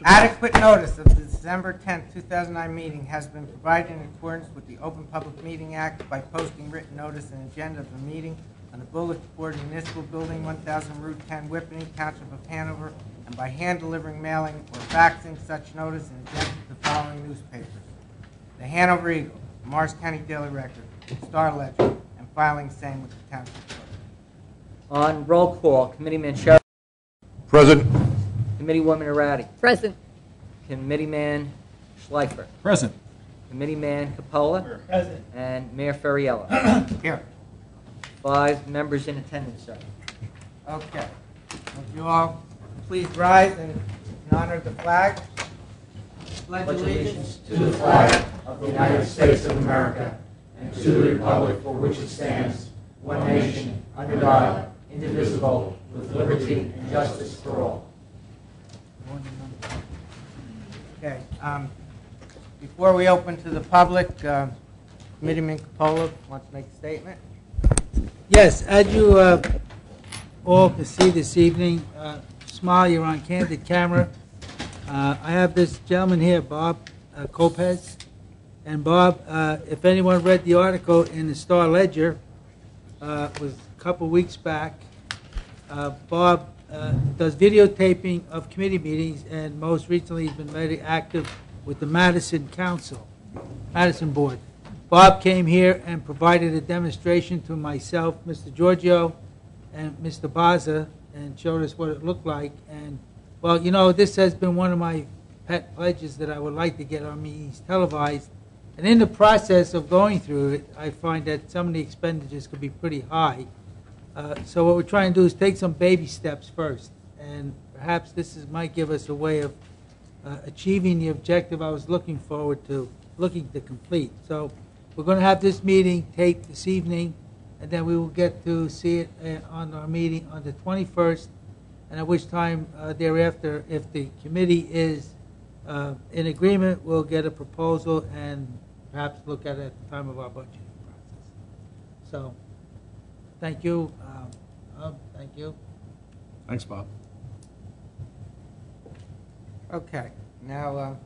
Adequate notice of the December 10th, 2009 meeting has been provided in accordance with the Open Public Meeting Act by posting written notice and agenda of the meeting on the bulletin board in Municipal Building, 1000 Route 10, Whippany, Township of Hanover, and by hand delivering, mailing, or faxing such notice and agenda to the following newspapers: the Hanover Eagle, Morris County Daily Record, Star Ledger, and filing same with the Township Clerk. On roll call, Committeeman Sherrill. Present. Committeewoman Arati. Present. Committeeman Schleifer. Present. Committeeman Capola. Present. And Mayor Ferriello. Here. 5 members in attendance, sir. Okay. Would you all please rise and honor the flag? Pledge allegiance to the flag of the United States of America and to the republic for which it stands, one nation, under God, indivisible, with liberty and justice for all. Okay. Before we open to the public, Committeeman Capola wants to make a statement. Yes, as you all can see this evening, smile, you're on candid camera. I have this gentleman here, Bob Copez. And Bob, if anyone read the article in the Star Ledger, it was a couple weeks back, Bob does videotaping of committee meetings, and most recently he's been very active with the Madison Board. Bob came here and provided a demonstration to myself, Mr. Giorgio, and Mr. Baza, and showed us what it looked like. And, well, you know, this has been one of my pet pledges that I would like to get our meetings televised. And in the process of going through it, I find that some of the expenditures could be pretty high. So what we're trying to do is take some baby steps first. And perhaps might give us a way of achieving the objective I was looking to complete. So we're going to have this meeting taped this evening, and then we will get to see it on our meeting on the 21st, and at which time thereafter, if the committee is in agreement, we'll get a proposal and perhaps look at it at the time of our budgeting process. So, thank you. Thank you. Thanks, Bob. Okay. Now,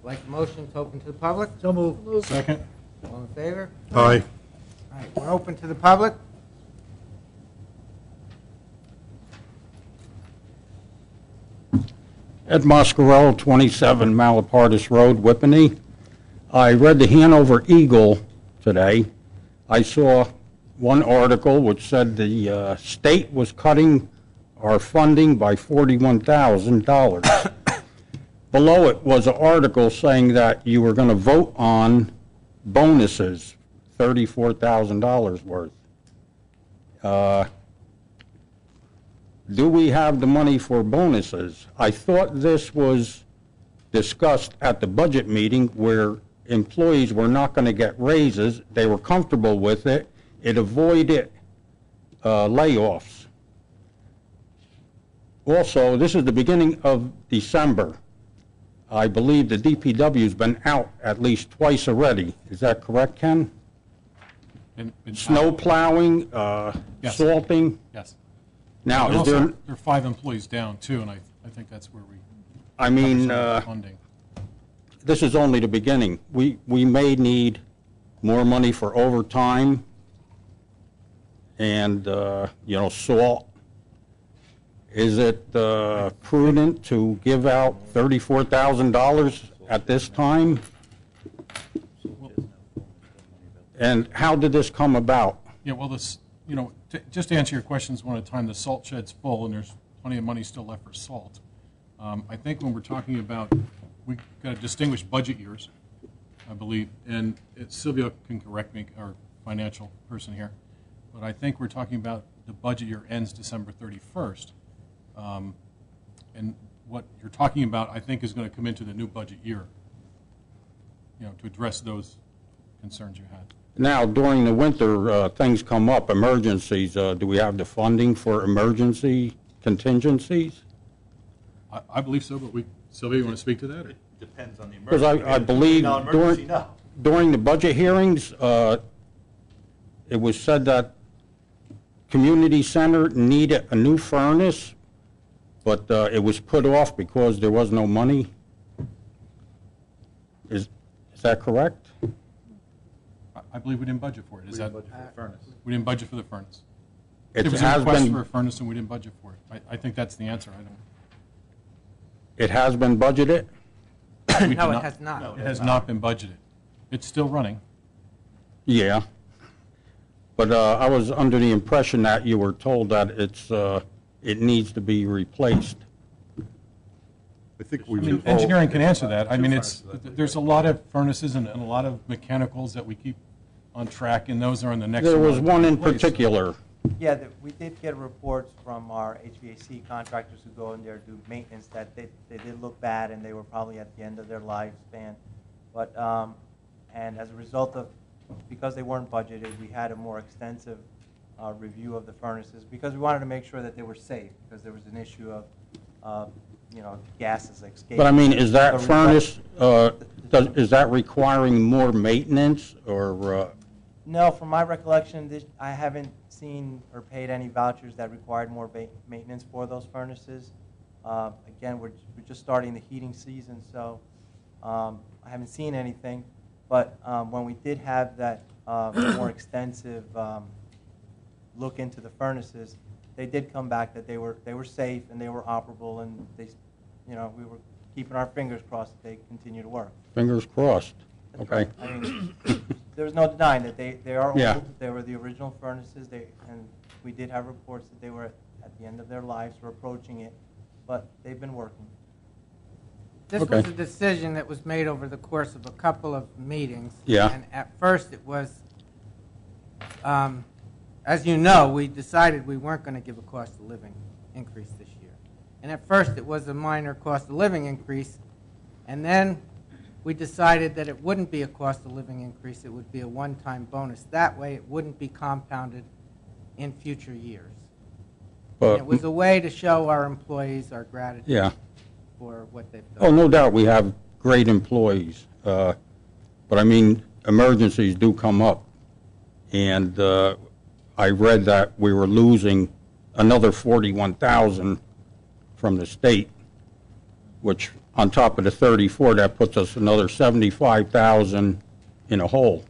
like a motion to open to the public? So moved. Second. All in favor? Aye. All right, we're open to the public. Ed Moscarello, 27 Malapartis Road, Whippany. I read the Hanover Eagle today. I saw one article which said the state was cutting our funding by $41,000. Below it was an article saying that you were going to vote on bonuses, $34,000 worth. Do we have the money for bonuses? I thought this was discussed at the budget meeting where employees were not going to get raises. They were comfortable with it. It avoided layoffs. Also, this is the beginning of December. I believe the DPW's been out at least twice already. Is that correct, Ken? Snow plowing, Yes. salting? Yes. Now, And is also, there, there are 5 employees down, too, and I think that's where we I mean, cover some of the funding. this is only the beginning. We may need more money for overtime and, you know, salt. Is it prudent to give out $34,000 at this time? And how did this come about? Yeah, well, this, you know, just to answer your questions one at a time, the salt shed's full, and there's plenty of money still left for salt. I think when we're talking about, we've got to distinguish budget years, I believe, and Sylvia can correct me, our financial person here, but I think we're talking about the budget year ends December 31st. And what you're talking about, I think, is going to come into the new budget year, you know, to address those concerns you had. Now, during the winter, things come up, emergencies. Do we have the funding for emergency contingencies? I believe so, but Sylvia, you want to speak to that? Or? It depends on the Because emergency. I believe No. during the budget hearings, it was said that community center needed a new furnace but it was put off because there was no money? Is that correct? I believe we didn't budget for it. Is that? We didn't budget for the furnace. It There was a has request for been, a furnace and we didn't budget for it. I think that's the answer. I don't. it has been budgeted? we did No, it has not. It has not been budgeted. It's still running. Yeah. But I was under the impression that you were told that it needs to be replaced. I think I we. mean, engineering can answer that. I mean, there's a lot of furnaces and a lot of mechanicals that we keep on track, and those are on the next. There was one in place. particular. Yeah, we did get reports from our HVAC contractors who go in there to do maintenance that they did look bad and they were probably at the end of their lifespan. But, and as a result of, because they weren't budgeted, we had a more extensive review of the furnaces because we wanted to make sure that they were safe because there was an issue of, gases escaping. But I mean, is that So furnace, is that requiring more maintenance or? No, from my recollection, I haven't seen or paid any vouchers that required more maintenance for those furnaces. Again, we're just starting the heating season, so I haven't seen anything. But when we did have that more extensive look into the furnaces, they did come back that they were safe and they were operable, and we were keeping our fingers crossed that they continue to work. Fingers crossed. Okay. I mean, there was no denying that they are old. Yeah. They were the original furnaces. And we did have reports that they were at the end of their lives or approaching it, but they've been working. This Okay. was a decision that was made over the course of a couple of meetings. Yeah. And at first it was, as you know, we decided we weren't going to give a cost of living increase this year. And at first it was a minor cost of living increase, and then we decided that it wouldn't be a cost of living increase, it would be a one-time bonus. That way it wouldn't be compounded in future years. And it was a way to show our employees our gratitude Yeah. for what they've done. Oh, no doubt, we have great employees. But I mean, emergencies do come up. And I read that we were losing another 41,000 from the state, which on top of the 34, that puts us another 75,000 in a hole.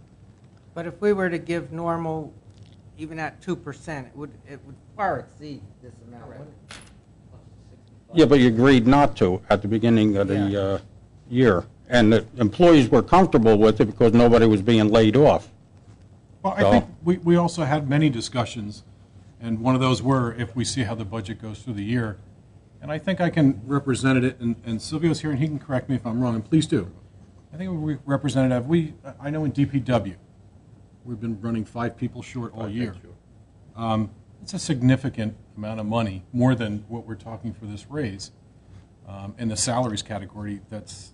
But if we were to give normal, even at 2%, it would far exceed this amount, wouldn't it? Yeah, but you agreed not to at the beginning of the year. And the employees were comfortable with it because nobody was being laid off. Well, I think we also had many discussions, and one of those were if we see how the budget goes through the year. And I think I can represent it, and Silvio's here, and he can correct me if I'm wrong, and please do. I think we representative, I know in DPW, we've been running 5 people short all year. It's a significant amount of money, more than what we're talking for this raise, in the salaries category that's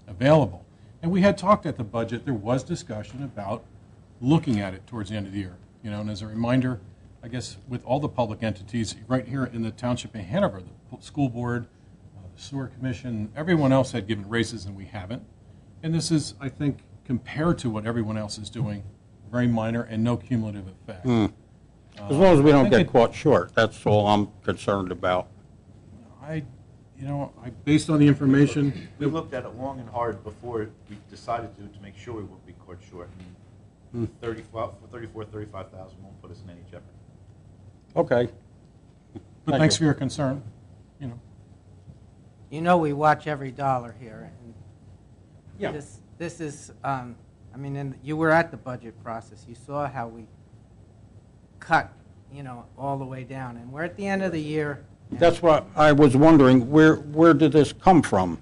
available. And we had talked at the budget, there was discussion about looking at it towards the end of the year. And as a reminder, I guess with all the public entities right here in the Township of Hanover, the school board, the sewer commission, everyone else had given raises and we haven't. And this is, I think, compared to what everyone else is doing, very minor and no cumulative effect. As long as we don't get caught short, that's all I'm concerned about. Based on the information, We looked at it long and hard before we decided to make sure we wouldn't be caught short. And 35,000 won't put us in any jeopardy. Okay. but Thank thanks you. for your concern. You know we watch every dollar here. And Yeah. This is, and you were at the budget process. You saw how we cut, all the way down. And we're at the end of the year. and That's what I was wondering, where did this come from?